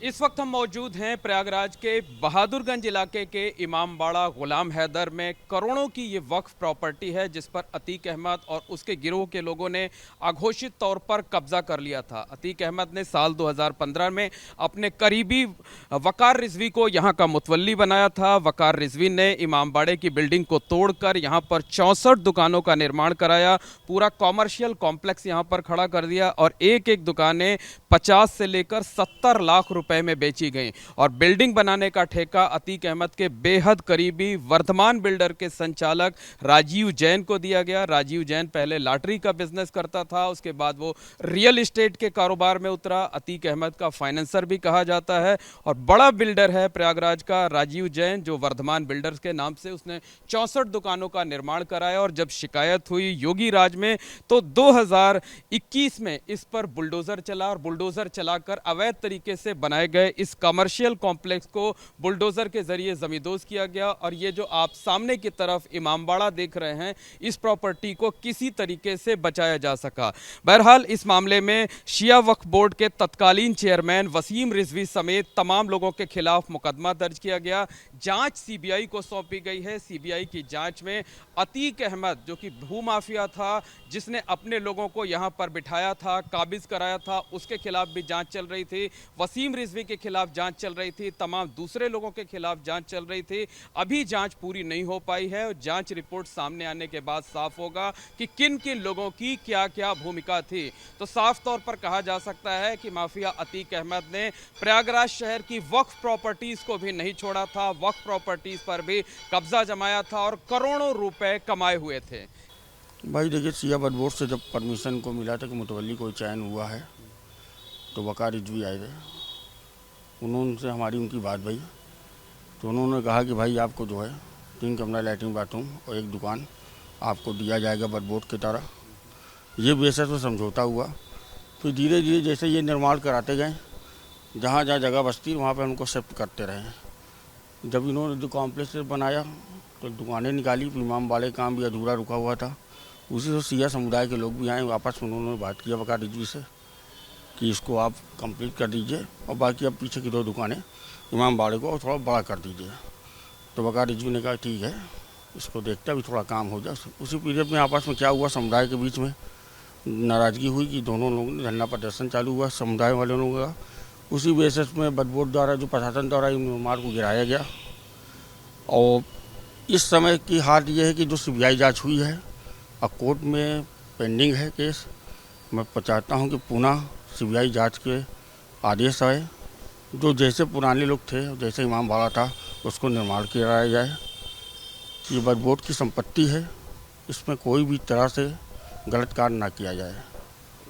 इस वक्त हम मौजूद हैं प्रयागराज के बहादुरगंज इलाके के इमामबाड़ा गुलाम हैदर में। करोड़ों की ये वक्फ प्रॉपर्टी है जिस पर अतीक अहमद और उसके गिरोह के लोगों ने अघोषित तौर पर कब्जा कर लिया था। अतीक अहमद ने साल 2015 में अपने करीबी वकार रिजवी को यहाँ का मुतवल्ली बनाया था। वकार रिजवी ने इमामबाड़े की बिल्डिंग को तोड़कर यहाँ पर 64 दुकानों का निर्माण कराया। पूरा कॉमर्शियल कॉम्प्लेक्स यहाँ पर खड़ा कर दिया और एक एक दुकानें 50 से लेकर 70 लाख रुपए में बेची गई। और बिल्डिंग बनाने का ठेका अतीक अहमद के बेहद करीबी वर्धमान बिल्डर के संचालक राजीव जैन को दिया गया। राजीव जैन पहले लॉटरी का बिजनेस करता था, उसके बाद वो रियल एस्टेट के कारोबार में उतरा। अतीक अहमद का फाइनेंसर भी कहा जाता है और बड़ा बिल्डर है प्रयागराज का राजीव जैन, जो वर्धमान बिल्डर्स के नाम से उसने 64 दुकानों का निर्माण कराया। और जब शिकायत हुई योगी राज में तो 2021 में इस पर बुलडोजर चला और बुलडोजर चलाकर अवैध तरीके से बनाए गए इस कमर्शियल कॉम्प्लेक्स को बुलडोजर के जरिए जमींदोज किया गया। और ये जो आप सामने की तरफ इमामबाड़ा देख रहे हैं, इस प्रॉपर्टी को किसी तरीके से बचाया जा सका। बहरहाल इस मामले में शिया वक्फ बोर्ड के तत्कालीन चेयरमैन वसीम रिजवी समेत तमाम लोगों के खिलाफ मुकदमा दर्ज किया गया। जांच सीबीआई को सौंपी गई है। सीबीआई की जांच में अतीक अहमद, जो कि भूमाफिया था, जिसने अपने लोगों को यहां पर बिठाया था, काबिज कराया था, उसके खिलाफ भी जांच चल रही थी। वसीम रिजवी के खिलाफ जांच चल रही थी, तमाम दूसरे लोगों के खिलाफ जांच चल रही थी। अभी जांच पूरी नहीं हो पाई है और जांच रिपोर्ट सामने आने के बाद साफ होगा कि किन किन लोगों की क्या क्या भूमिका थी। तो साफ तौर पर कहा जा सकता है कि माफिया अतीक अहमद ने प्रयागराज शहर की वक्फ प्रॉपर्टीज को भी नहीं छोड़ा था, वक्फ प्रॉपर्टीज पर भी कब्जा जमाया था और करोड़ों रुपए कमाए हुए थे। भाई देखिए, सिया वक्फ बोर्ड से जब परमिशन को मिला था कि मुतवल्ली को चयन हुआ है तो वकार रिजवी आए थे। उन्होंने हमारी उनकी बात भई तो उन्होंने कहा कि भाई आपको जो है 3 कमरा, लैट्रिन, बाथरूम और 1 दुकान आपको दिया जाएगा वक्फ बोर्ड की तरह। ये बेसिस में समझौता हुआ। फिर धीरे धीरे जैसे ये निर्माण कराते गए, जहाँ जहाँ जगह बचती वहाँ पर उनको शिफ्ट करते रहे। जब इन्होंने जो कॉम्प्लेक्स बनाया तो दुकानें निकाली, इमामबाड़े का काम भी अधूरा रुका हुआ था। उसी से सिया समुदाय के लोग भी आए, वापस उन्होंने बात किया वकार रिजवी से कि इसको आप कंप्लीट कर दीजिए और बाकी अब पीछे की 2 दुकानें इमामबाड़े को और थोड़ा बड़ा कर दीजिए। तो वकार रिजवी ने कहा ठीक है, इसको देखते अभी थोड़ा काम हो जाए। उसी पीरियड में आपस में क्या हुआ, समुदाय के बीच में नाराज़गी हुई कि दोनों लोगों ने धरना प्रदर्शन चालू हुआ समुदाय वाले लोगों का। उसी बेसिस में वक्फ बोर्ड द्वारा, जो प्रशासन द्वारा निर्माण को गिराया गया। और इस समय की हालत ये है कि जो सीबीआई जाँच हुई है और कोर्ट में पेंडिंग है केस, मैं चाहता हूँ कि पुनः सीबीआई जांच के आदेश आए। जो जैसे पुराने लोग थे, जैसे इमामबाड़ा था, उसको निर्माण कराया जाए। ये वक्फ बोर्ड की संपत्ति है, इसमें कोई भी तरह से गलत कार्य ना किया जाए।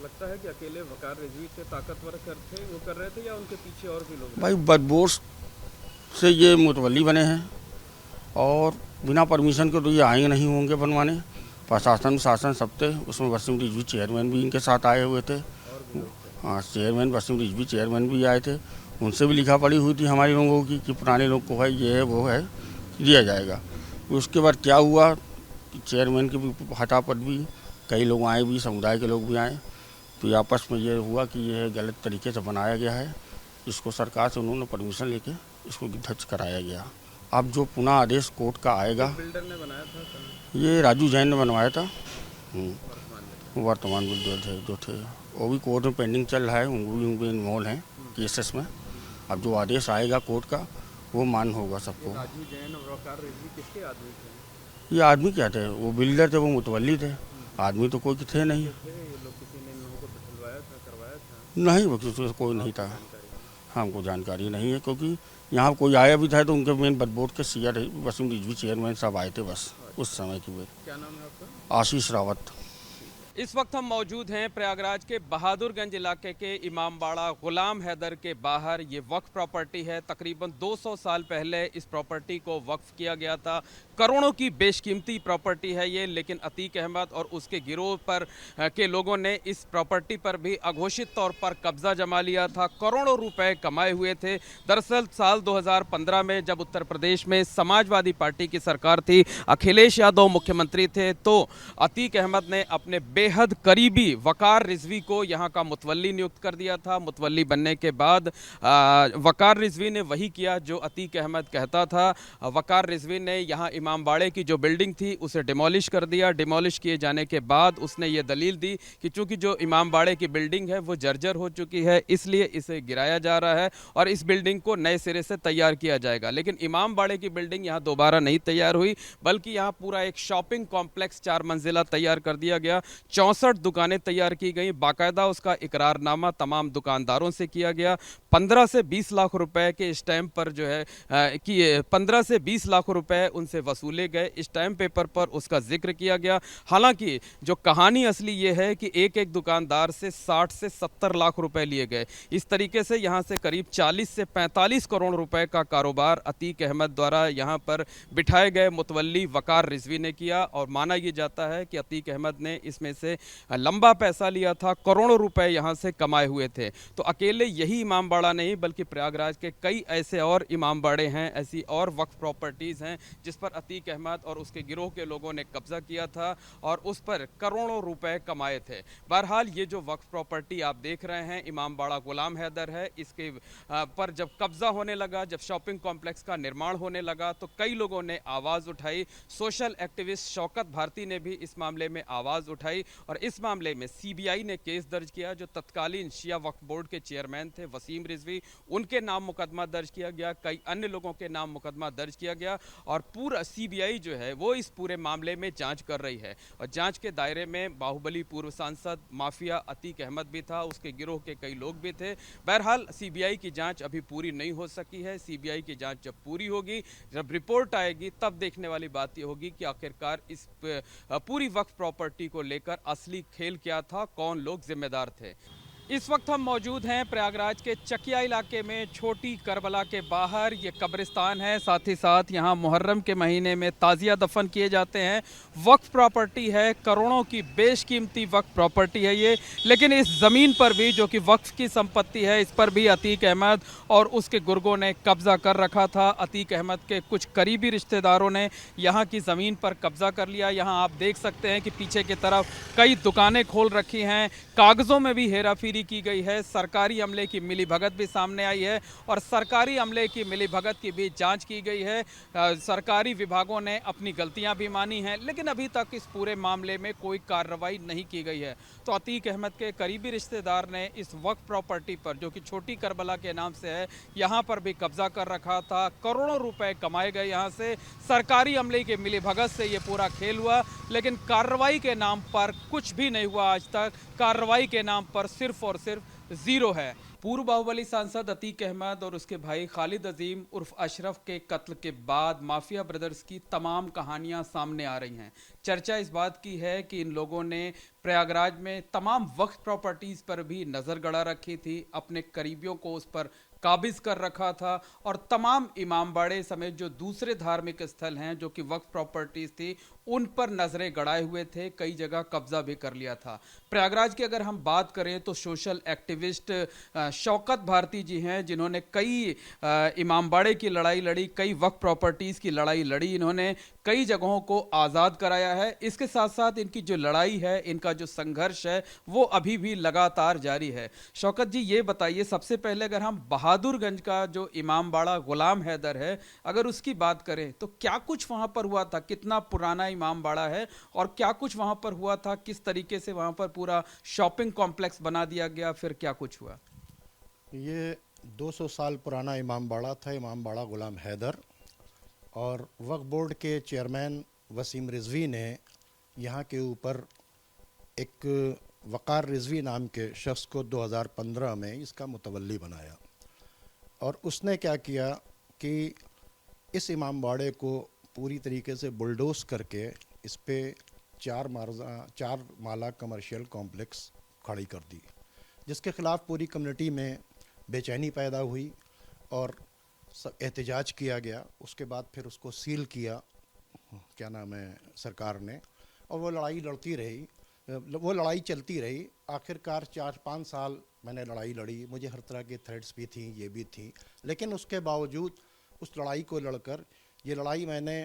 लगता है कि अकेले वकार रिजवी के ताकतवर थे, वो कर रहे थे, या उनके पीछे और भी लोग? भाई वक्फ बोर्ड से ये मुतवल्ली बने हैं और बिना परमिशन के तो ये आएंगे नहीं होंगे बनवाने। प्रशासन शासन सब थे, उसमें वसीम रिजवी चेयरमैन भी इनके साथ आए हुए थे। हाँ, चेयरमैन वसीम रिजवी चेयरमैन भी आए थे। उनसे भी लिखा पड़ी हुई थी हमारे लोगों की कि पुराने लोग को है, ये है, वो है, दिया जाएगा। उसके बाद क्या हुआ कि चेयरमैन की भी हटा पदवी, कई लोग आए भी, समुदाय के लोग भी आए। तो आपस में ये हुआ कि ये गलत तरीके से बनाया गया है। इसको सरकार से उन्होंने परमिशन लेके इसको ध्वस्त कराया गया। अब जो पुनः आदेश कोर्ट का आएगा, बिल्डर ने बनाया था, ये राजू जैन ने बनवाया था। वर्तमान बिल्डर जो थे वो भी कोर्ट में पेंडिंग चल रहा है, उनको इन्वॉल्व हैं केसेस में। अब जो आदेश आएगा कोर्ट का वो मान होगा सबको। राजू जैन और वकार रिजवी किसके आदमी थे? ये आदमी क्या थे, वो बिल्डर थे, वो मुतवल्ली थे, आदमी तो कोई थे नहीं। ये लोग किसी ने इन लोगों को बिठलवाया था, करवाया था? नहीं, वो किसी कोई नहीं था, हमको जानकारी नहीं है। क्योंकि यहाँ कोई आया भी था तो उनके मेन वक्फ बोर्ड के सिया वसीम रिजवी चेयरमैन साहब आए थे बस उस समय की। क्या नाम है आपका? आशीष रावत। इस वक्त हम मौजूद हैं प्रयागराज के बहादुरगंज इलाके के इमामबाड़ा गुलाम हैदर के बाहर। ये वक्फ प्रॉपर्टी है, तकरीबन 200 साल पहले इस प्रॉपर्टी को वक्फ किया गया था। करोड़ों की बेशकीमती प्रॉपर्टी है ये, लेकिन अतीक अहमद और उसके गिरोह पर के लोगों ने इस प्रॉपर्टी पर भी अघोषित तौर पर कब्जा जमा लिया था, करोड़ों रुपए कमाए हुए थे। दरअसल साल 2015 में जब उत्तर प्रदेश में समाजवादी पार्टी की सरकार थी, अखिलेश यादव मुख्यमंत्री थे, तो अतीक अहमद ने अपने बेहद करीबी वकार रिजवी को यहाँ का मुतवल्ली नियुक्त कर दिया था। मुतवल्ली बनने के बाद वकार रिजवी ने वही किया जो अतीक अहमद कहता था। वकार रिजवी ने यहाँ इमामबाड़े की जो बिल्डिंग थी उसे डिमोलिश कर दिया। डिमोलिश किए जाने के बाद उसने ये दलील दी कि चूंकि जो इमामबाड़े की बिल्डिंग है वो जर्जर हो चुकी है, इसलिए इसे गिराया जा रहा है और इस बिल्डिंग को नए सिरे से तैयार किया जाएगा। लेकिन इमामबाड़े की बिल्डिंग यहाँ दोबारा नहीं तैयार हुई, बल्कि यहाँ पूरा एक शॉपिंग कॉम्प्लेक्स 4 मंजिला तैयार कर दिया गया। 64 दुकानें तैयार की गई, बाकायदा उसका इकरारनामा तमाम दुकानदारों से किया गया। 15 से 20 लाख रुपए के स्टैंप पर जो है कि 15 से 20 लाख रुपए उनसे वसूले गए। स्टैंप पेपर पर उसका जिक्र किया गया। हालांकि जो कहानी असली ये है कि एक एक दुकानदार से 60 से 70 लाख रुपए लिए गए। इस तरीके से यहाँ से करीब 40 से 45 करोड़ रुपए का कारोबार अतीक अहमद द्वारा यहाँ पर बिठाए गए मुतवल्ली वकार रिजवी ने किया और माना यह जाता है कि अतीक अहमद ने इसमें से लंबा पैसा लिया था, करोड़ों रुपए यहाँ से कमाए हुए थे। तो अकेले यही इमामबाड़ा नहीं बल्कि प्रयागराज के कई ऐसे और इमामबाड़े हैं, ऐसी और वक्फ प्रॉपर्टीज़ हैं जिस पर अतीक अहमद और उसके गिरोह के लोगों ने कब्जा किया था और उस पर करोड़ों रुपए कमाए थे। बहरहाल ये जो वक्फ प्रॉपर्टी आप देख रहे हैं इमामबाड़ा गुलाम हैदर है, इसके पर जब कब्जा होने लगा, जब शॉपिंग कॉम्प्लेक्स का निर्माण होने लगा तो कई लोगों ने आवाज़ उठाई। सोशल एक्टिविस्ट शौकत भारती ने भी इस मामले में आवाज़ उठाई और इस मामले में सीबीआई ने केस दर्ज किया। जो तत्कालीन शिया वक्फ बोर्ड के चेयरमैन थे वसीम रिजवी, उनके नाम मुकदमा दर्ज किया गया, कई अन्य लोगों के नाम मुकदमा दर्ज किया गया और पूरा सीबीआई जो है वो इस पूरे मामले में जांच कर रही है। और जांच के दायरे में बाहुबली पूर्व सांसद माफिया अतीक अहमद भी था, उसके गिरोह के कई लोग भी थे। बहरहाल सीबीआई की जांच अभी पूरी नहीं हो सकी है। सीबीआई की जांच जब पूरी होगी, जब रिपोर्ट आएगी, तब देखने वाली बात यह होगी कि आखिरकार इस पूरी वक्फ प्रॉपर्टी को लेकर असली खेल क्या था, कौन लोग जिम्मेदार थे। इस वक्त हम मौजूद हैं प्रयागराज के चकिया इलाके में, छोटी करबला के बाहर। ये कब्रिस्तान है, साथ ही साथ यहाँ मुहर्रम के महीने में ताज़िया दफन किए जाते हैं। वक्फ प्रॉपर्टी है, करोड़ों की बेशकीमती वक्फ प्रॉपर्टी है ये। लेकिन इस ज़मीन पर भी जो कि वक्फ की संपत्ति है, इस पर भी अतीक अहमद और उसके गुर्गों ने कब्जा कर रखा था। अतीक अहमद के कुछ करीबी रिश्तेदारों ने यहाँ की ज़मीन पर कब्जा कर लिया। यहाँ आप देख सकते हैं कि पीछे की तरफ कई दुकानें खोल रखी हैं, कागज़ों में भी हेराफेरी की गई है। सरकारी अमले की मिलीभगत भी सामने आई है और सरकारी अमले की मिलीभगत की भी जांच की गई है। सरकारी विभागों ने अपनी गलतियां भी मानी हैं, लेकिन अभी तक इस पूरे मामले में कोई कार्रवाई नहीं की गई है। तो अतीक अहमद के करीबी रिश्तेदार ने इस वक्फ प्रॉपर्टी पर, जो कि छोटी करबला के नाम से है, यहाँ पर भी कब्जा कर रखा था। करोड़ों रुपए कमाए गए यहाँ से। सरकारी अमले के मिलीभगत से ये पूरा खेल हुआ, लेकिन कार्रवाई के नाम पर कुछ भी नहीं हुआ आज तक। कार्रवाई के नाम पर सिर्फ और सिर्फ जीरो है। पूर्व बाहुबली सांसद अतीक अहमद और उसके भाई खालिद अजीम उर्फ अशरफ के कत्ल के बाद माफिया ब्रदर्स की तमाम कहानियां सामने आ रही हैं। चर्चा इस बात की है कि इन लोगों ने प्रयागराज में तमाम वक्फ प्रॉपर्टीज पर भी नजर गड़ा रखी थी, अपने करीबियों को उस पर काबिज कर रखा था और तमाम इमामबाड़े समेत जो दूसरे धार्मिक स्थल हैं जो कि वक्फ प्रॉपर्टीज थी, उन पर नजरें गड़ाए हुए थे। कई जगह कब्जा भी कर लिया था। प्रयागराज की अगर हम बात करें तो सोशल एक्टिविस्ट शौकत भारती जी हैं, जिन्होंने कई इमामबाड़े की लड़ाई लड़ी, कई वक्फ प्रॉपर्टीज की लड़ाई लड़ी। इन्होंने कई जगहों को आज़ाद कराया है। इसके साथ साथ इनकी जो लड़ाई है, इनका जो संघर्ष है, वो अभी भी लगातार जारी है। शौकत जी, ये बताइए सबसे पहले, अगर हम बहादुरगंज का जो इमामबाड़ा गुलाम हैदर है, अगर उसकी बात करें तो क्या कुछ वहां पर हुआ था? कितना पुराना इमामबाड़ा है और क्या कुछ वहां पर हुआ था? किस तरीके से वहां पर पूरा शॉपिंग कॉम्प्लेक्स बना दिया गया, फिर क्या कुछ हुआ? ये 200 साल पुराना इमामबाड़ा था, इमामबाड़ा गुलाम हैदर। और वक्फ बोर्ड के चेयरमैन वसीम रिजवी ने यहाँ के ऊपर एक वकार रिजवी नाम के शख्स को 2015 में इसका मुतवल्ली बनाया। और उसने क्या किया कि इस इमामबाड़े को पूरी तरीके से बुलडोज करके इस पे 4 माला कमर्शियल कॉम्प्लेक्स खड़ी कर दी, जिसके ख़िलाफ़ पूरी कम्युनिटी में बेचैनी पैदा हुई और एहतजाज किया गया। उसके बाद फिर उसको सील किया क्या नाम है सरकार ने, और वो लड़ाई लड़ती रही, वो लड़ाई चलती रही। आखिरकार 4-5 साल मैंने लड़ाई लड़ी, मुझे हर तरह के थ्रेट्स भी थी, ये भी थी, लेकिन उसके बावजूद उस लड़ाई को लड़कर, ये लड़ाई मैंने,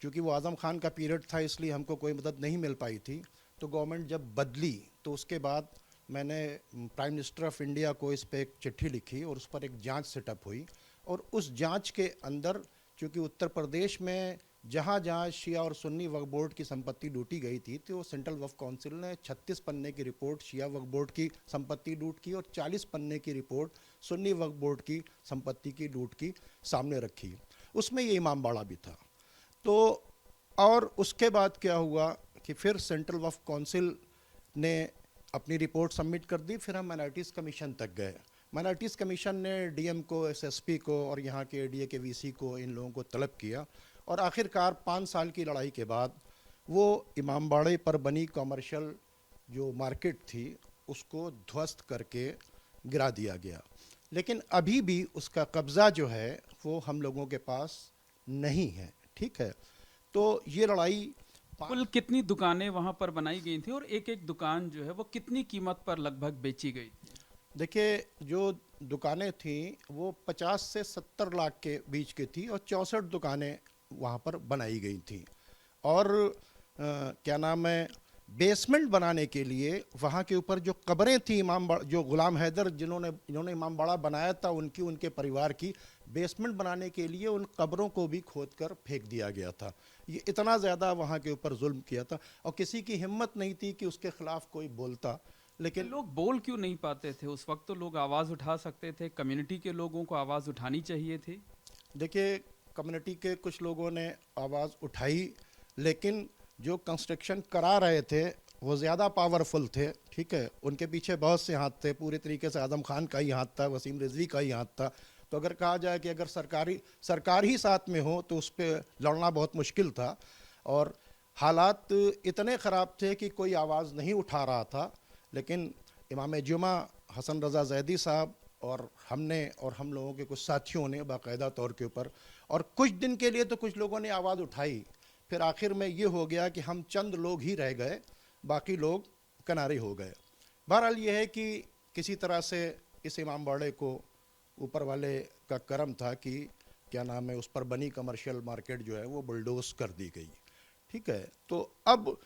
चूँकि वो आज़म खान का पीरियड था इसलिए हमको कोई मदद नहीं मिल पाई थी, तो गवर्नमेंट जब बदली तो उसके बाद मैंने प्राइम मिनिस्टर ऑफ इंडिया को इस पर एक चिट्ठी लिखी और उस पर एक जांच सेटअप हुई। और उस जांच के अंदर, चूँकि उत्तर प्रदेश में जहाँ जहाँ शिया और सुन्नी वक्फ बोर्ड की संपत्ति लूटी गई थी, तो सेंट्रल वक्फ काउंसिल ने 36 पन्ने की रिपोर्ट शिया वक्फ बोर्ड की संपत्ति लूट की और 40 पन्ने की रिपोर्ट सुन्नी वक्फ बोर्ड की संपत्ति की लूट की सामने रखी। उसमें ये इमामबाड़ा भी था। तो और उसके बाद क्या हुआ कि फिर सेंट्रल वक्फ काउंसिल ने अपनी रिपोर्ट सबमिट कर दी। फिर हम माइनॉरिटीज़ कमीशन तक गए। माइनॉरिटीज़ कमीशन ने डीएम को, एसएसपी को और यहाँ के एडीए के वीसी को, इन लोगों को तलब किया और आखिरकार 5 साल की लड़ाई के बाद वो इमामबाड़े पर बनी कमर्शियल जो मार्केट थी उसको ध्वस्त करके गिरा दिया गया। लेकिन अभी भी उसका कब्ज़ा जो है वो हम लोगों के पास नहीं है। ठीक है, तो ये लड़ाई कुल कितनी दुकानें वहां पर बनाई गई थी और एक एक दुकान जो है वो कितनी कीमत पर लगभग बेची गई थी? देखिए, जो दुकानें थीं वो 50 से 70 लाख के बीच की थी और 64 दुकानें वहाँ पर बनाई गई थी। और क्या नाम है, बेसमेंट बनाने के लिए वहाँ के ऊपर जो कब्रें थी जो गुलाम हैदर जिन्होंने इमामबाड़ा बनाया था, उनके परिवार की, बेसमेंट बनाने के लिए उन कब्रों को भी खोद कर फेंक दिया गया था। ये इतना ज़्यादा वहाँ के ऊपर जुल्म किया था और किसी की हिम्मत नहीं थी कि उसके ख़िलाफ़ कोई बोलता। लेकिन लोग बोल क्यों नहीं पाते थे उस वक्त? तो लोग आवाज़ उठा सकते थे, कम्युनिटी के लोगों को आवाज़ उठानी चाहिए थी। देखिए, कम्युनिटी के कुछ लोगों ने आवाज़ उठाई, लेकिन जो कंस्ट्रक्शन करा रहे थे वो ज़्यादा पावरफुल थे। ठीक है, उनके पीछे बहुत से हाथ थे, पूरे तरीके से आज़म खान का ही हाथ था, वसीम रिजवी का ही हाथ था। तो अगर कहा जाए कि अगर सरकार ही साथ में हो तो उस पर लड़ना बहुत मुश्किल था। और हालात इतने ख़राब थे कि कोई आवाज़ नहीं उठा रहा था। लेकिन इमाम जुमा हसन रज़ा ज़ैदी साहब और हमने और हम लोगों के कुछ साथियों ने बाकायदा तौर के ऊपर, और कुछ दिन के लिए तो कुछ लोगों ने आवाज़ उठाई, फिर आखिर में ये हो गया कि हम चंद लोग ही रह गए, बाकी लोग किनारे हो गए। बहरहाल ये है कि किसी तरह से इस इमामबाड़े को ऊपर वाले का करम था कि क्या नाम है, उस पर बनी कमर्शियल मार्केट जो है वो बुलडोज कर दी गई। ठीक है, तो अब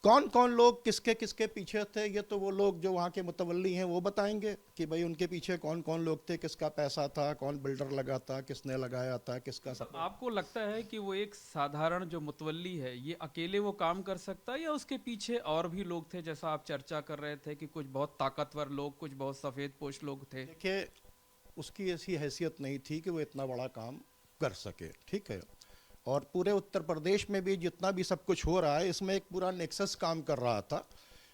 कौन कौन लोग किसके किसके पीछे थे, ये तो वो लोग जो वहाँ के मुतवल्ली हैं वो बताएंगे कि भाई उनके पीछे कौन कौन लोग थे, किसका पैसा था, कौन बिल्डर लगा था, किसने लगाया था, किसका सब। आपको लगता है कि वो एक साधारण जो मुतवल्ली है ये अकेले वो काम कर सकता है या उसके पीछे और भी लोग थे? जैसा आप चर्चा कर रहे थे कि कुछ बहुत ताकतवर लोग, कुछ बहुत सफ़ेद पोश लोग थे। देखिए, उसकी ऐसी हैसियत नहीं थी कि वो इतना बड़ा काम कर सके। ठीक है, और पूरे उत्तर प्रदेश में भी जितना भी सब कुछ हो रहा है, इसमें एक पूरा नेक्सस काम कर रहा था,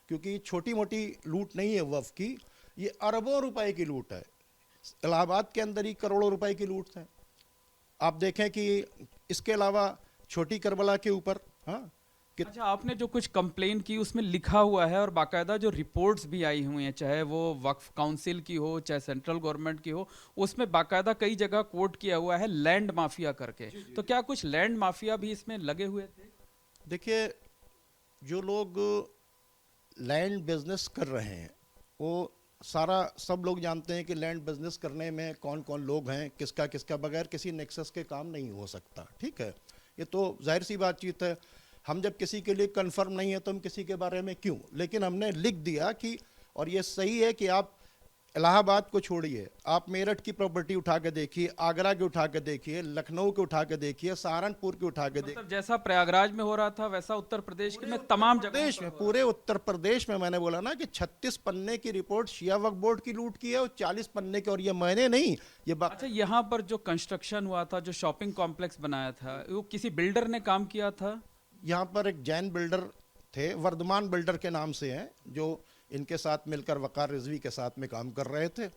क्योंकि छोटी मोटी लूट नहीं है वफ़ की, ये अरबों रुपए की लूट है। इलाहाबाद के अंदर ही करोड़ों रुपए की लूट है। आप देखें कि इसके अलावा छोटी करबला के ऊपर, हाँ, अच्छा, आपने जो कुछ कंप्लेन की उसमें लिखा हुआ है और बाकायदा जो रिपोर्ट्स भी आई हुई हैं, चाहे वो वक्फ काउंसिल की हो चाहे सेंट्रल गवर्नमेंट की हो, उसमें बाकायदा कई जगह कोट किया हुआ है लैंड माफिया करके। तो क्या कुछ लैंड माफिया भी इसमें लगे हुए थे? देखिए, जो लोग लैंड बिजनेस कर रहे हैं वो सब लोग जानते हैं कि लैंड बिजनेस करने में कौन कौन लोग हैं, किसका किसका, बगैर किसी नेक्सस के काम नहीं हो सकता। ठीक है, ये तो जाहिर सी बातचीत है। हम जब किसी के लिए कंफर्म नहीं है तो हम किसी के बारे में क्यों, लेकिन हमने लिख दिया कि, और ये सही है कि आप इलाहाबाद को छोड़िए, आप मेरठ की प्रॉपर्टी उठा के देखिए, आगरा की उठा के देखिए, लखनऊ की उठा के देखिए, सहारनपुर की उठा के देखिए। मतलब जैसा प्रयागराज में हो रहा था वैसा उत्तर प्रदेश में तमाम प्रदेश में, पूरे उत्तर प्रदेश में मैंने बोला ना कि 36 पन्ने की रिपोर्ट शिया वक्फ बोर्ड की लूट की है और 40 पन्ने की, और ये मैंने नहीं, ये अच्छा, यहाँ पर जो कंस्ट्रक्शन हुआ था, जो शॉपिंग कॉम्प्लेक्स बनाया था, वो किसी बिल्डर ने काम किया था? यहाँ पर एक जैन बिल्डर थे, वर्धमान बिल्डर के नाम से हैं, जो इनके साथ मिलकर वकार रिजवी के साथ में काम कर रहे थे।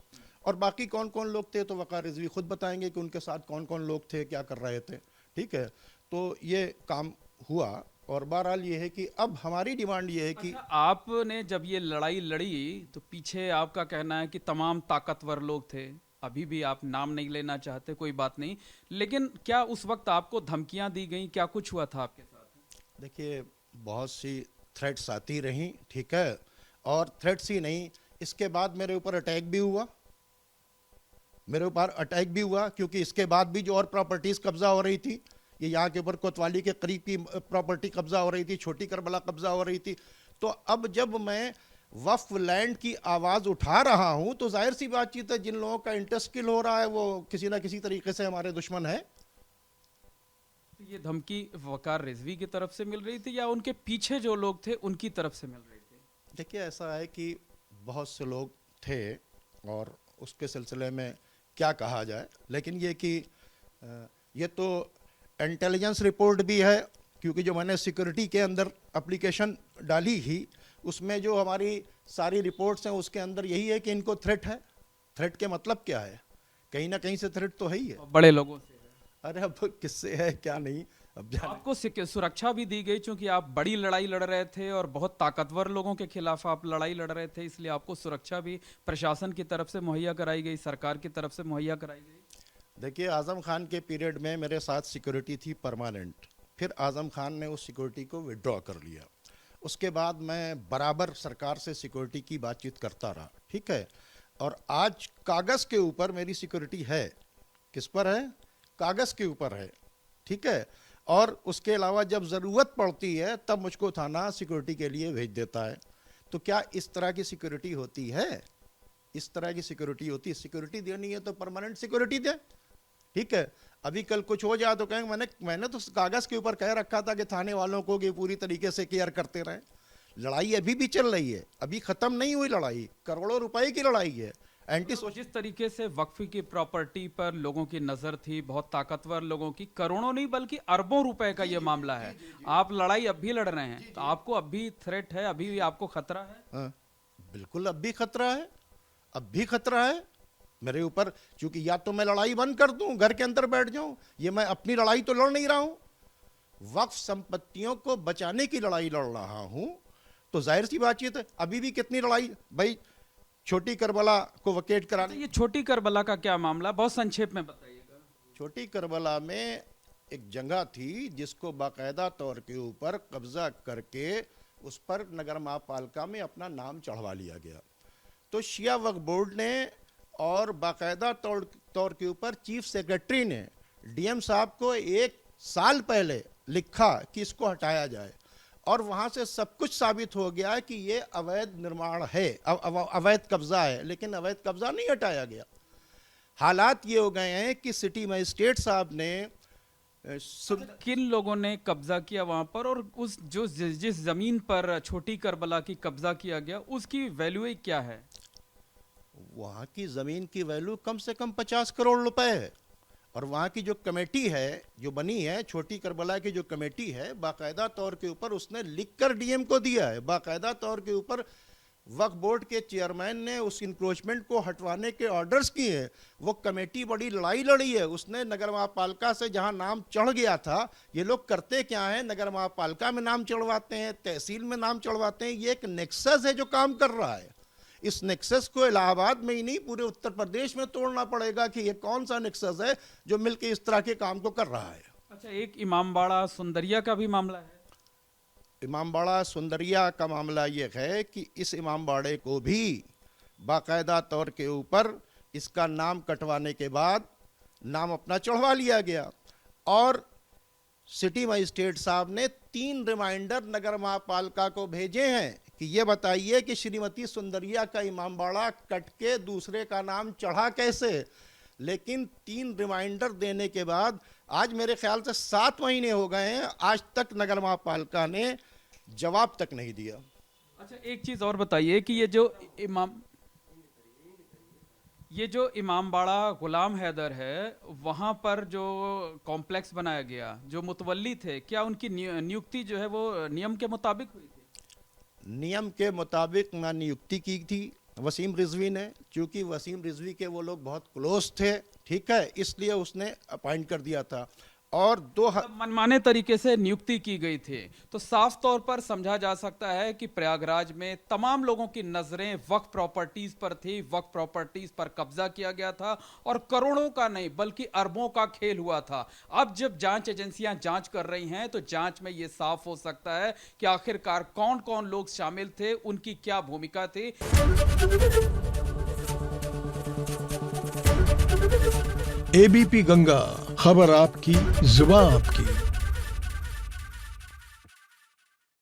और बाकी कौन कौन लोग थे तो वकार रिजवी खुद बताएंगे कि उनके साथ कौन कौन लोग थे, क्या कर रहे थे। ठीक है, तो ये काम हुआ। और बहरहाल ये है कि अब हमारी डिमांड ये है कि अच्छा, आपने जब ये लड़ाई लड़ी तो पीछे आपका कहना है कि तमाम ताकतवर लोग थे, अभी भी आप नाम नहीं लेना चाहते, कोई बात नहीं, लेकिन क्या उस वक्त आपको धमकियां दी गई, क्या कुछ हुआ था आपके साथ? देखिए, बहुत सी थ्रेट्स आती रहीं, ठीक है, और थ्रेट्स ही नहीं, इसके बाद मेरे ऊपर अटैक भी हुआ, क्योंकि इसके बाद भी जो और प्रॉपर्टीज़ कब्जा हो रही थी, ये यहाँ के ऊपर कोतवाली के करीब की प्रॉपर्टी कब्जा हो रही थी, छोटी करबला कब्जा हो रही थी। तो अब जब मैं वक्फ लैंड की आवाज़ उठा रहा हूँ तो जाहिर सी बातचीत है, जिन लोगों का इंटरेस्ट किल हो रहा है वो किसी ना किसी तरीके से हमारे दुश्मन है। तो ये धमकी वकार रिजवी की तरफ से मिल रही थी या उनके पीछे जो लोग थे उनकी तरफ से मिल रही थी? देखिए, ऐसा है कि बहुत से लोग थे और उसके सिलसिले में क्या कहा जाए, लेकिन ये कि ये तो इंटेलिजेंस रिपोर्ट भी है, क्योंकि जो मैंने सिक्योरिटी के अंदर एप्लीकेशन डाली ही, उसमें जो हमारी सारी रिपोर्ट्स हैं उसके अंदर यही है कि इनको थ्रेट है। थ्रेट के मतलब क्या है? कहीं ना कहीं से थ्रेट तो है ही है। बड़े लोगों से है। अरे अब किससे है क्या नहीं, अब जाने। आपको सुरक्षा भी दी गई क्योंकि आप बड़ी लड़ाई लड़ रहे थे और बहुत ताकतवर लोगों के खिलाफ आप लड़ाई लड़ रहे थे, इसलिए आपको सुरक्षा भी प्रशासन की तरफ से मुहैया कराई गई, सरकार की तरफ से मुहैया कराई गई। देखिए, आज़म खान के पीरियड में मेरे साथ सिक्योरिटी थी परमानेंट, फिर आज़म खान ने उस सिक्योरिटी को विड्रॉ कर लिया। उसके बाद मैं बराबर सरकार से सिक्योरिटी की बातचीत करता रहा, ठीक है, और आज कागज़ के ऊपर मेरी सिक्योरिटी है। किस पर है? कागज़ के ऊपर है, ठीक है, और उसके अलावा जब ज़रूरत पड़ती है तब मुझको थाना सिक्योरिटी के लिए भेज देता है। तो क्या इस तरह की सिक्योरिटी होती है? इस तरह की सिक्योरिटी होती है? सिक्योरिटी देनी है तो परमानेंट सिक्योरिटी दे, ठीक है। अभी कल कुछ हो जाए तो कहेंगे मैंने तो कागज़ के ऊपर कह रखा था कि थाने वालों को कि पूरी तरीके से केयर करते रहें। लड़ाई अभी भी चल रही है, अभी ख़त्म नहीं हुई लड़ाई, करोड़ों रुपए की लड़ाई है। तो जिस तरीके से वक्फ की प्रॉपर्टी पर लोगों की नजर थी, बहुत ताकतवर लोगों की, करोड़ों नहीं बल्कि अरबों रुपए का ये मामला है, आप लड़ाई अब भी लड़ रहे हैं, तो आपको अब भी थ्रेट है, अभी भी आपको खतरा है? हाँ, बिल्कुल अब भी खतरा है, अब भी खतरा है मेरे ऊपर, क्योंकि या तो मैं लड़ाई बंद कर दूं, घर के अंदर बैठ जाऊं, ये मैं अपनी लड़ाई तो लड़ नहीं रहा हूं, वक्फ संपत्तियों को बचाने की लड़ाई लड़ रहा हूं। तो जाहिर सी बातचीत है, अभी भी कितनी लड़ाई भाई, छोटी करबला को वकेट कराने। ये छोटी करबला का क्या मामला, बहुत संक्षेप में बताइएगा। छोटी करबला में एक जगह थी जिसको बाकायदा तौर के ऊपर कब्जा करके उस पर नगर महापालिका में अपना नाम चढ़वा लिया गया। तो शिया वक्फ बोर्ड ने और बाकायदा तौर के ऊपर चीफ सेक्रेटरी ने डीएम साहब को 1 साल पहले लिखा कि इसको हटाया जाए, और वहाँ से सब कुछ साबित हो गया है कि ये अवैध निर्माण है, अवैध कब्जा है, लेकिन अवैध कब्जा नहीं हटाया गया। हालात ये हो गए हैं कि सिटी मजिस्ट्रेट साहब ने किन लोगों ने कब्जा किया वहां पर, और उस जो जिस जमीन पर छोटी करबला की कब्जा किया गया उसकी वैल्यू क्या है? वहाँ की ज़मीन की वैल्यू कम से कम 50 करोड़ रुपए है, और वहाँ की जो कमेटी है जो बनी है, छोटी करबला की जो कमेटी है, बाकायदा तौर के ऊपर उसने लिखकर डीएम को दिया है, बाकायदा तौर के ऊपर वक्फ बोर्ड के चेयरमैन ने उस इंक्रोचमेंट को हटवाने के ऑर्डर्स किए हैं। वो कमेटी बड़ी लड़ाई लड़ी है, उसने नगर महापालिका से जहां नाम चढ़ गया था, ये लोग करते क्या है, नगर महापालिका में नाम चढ़वाते हैं, तहसील में नाम चढ़वाते हैं, ये एक नेक्सस है जो काम कर रहा है। इस नेक्सस को इलाहाबाद में ही नहीं पूरे उत्तर प्रदेश में तोड़ना पड़ेगा कि ये कौन सा नेक्सस है जो मिलकर इस तरह के काम को कर रहा है। अच्छा, एक इमामबाड़ा सुंदरिया का भी मामला है। इमामबाड़ा सुंदरिया का मामला ये है कि इस इमामबाड़े को भी बाकायदा तौर के ऊपर इसका नाम कटवाने के बाद नाम अपना चढ़वा लिया गया, और सिटी मजिस्ट्रेट साहब ने 3 रिमाइंडर नगर महापालिका को भेजे हैं कि ये बताइए कि श्रीमती सुंदरिया का इमामबाड़ा कट के दूसरे का नाम चढ़ा कैसे। लेकिन 3 रिमाइंडर देने के बाद आज मेरे ख्याल से 7 महीने हो गए हैं, आज तक नगर महापालिका ने जवाब तक नहीं दिया। अच्छा, एक चीज और बताइए कि ये जो इमामबाड़ा गुलाम हैदर है, वहां पर जो कॉम्प्लेक्स बनाया गया, जो मुतवल्ली थे, क्या उनकी नियुक्ति जो है वो नियम के मुताबिक हुई थी? नियम के मुताबिक ना नियुक्ति की थी वसीम रिजवी ने, क्योंकि वसीम रिजवी के वो लोग बहुत क्लोज थे, ठीक है, इसलिए उसने अपॉइंट कर दिया था। और मनमाने तरीके से नियुक्ति की गई थी। तो साफ तौर पर समझा जा सकता है कि प्रयागराज में तमाम लोगों की नजरें वक्फ प्रॉपर्टीज पर थी, वक्फ प्रॉपर्टीज पर कब्जा किया गया था और करोड़ों का नहीं बल्कि अरबों का खेल हुआ था। अब जब जांच एजेंसियां जांच कर रही हैं तो जांच में यह साफ हो सकता है कि आखिरकार कौन कौन लोग शामिल थे, उनकी क्या भूमिका थी। एबीपी गंगा, खबर आपकी, जुबान आपकी।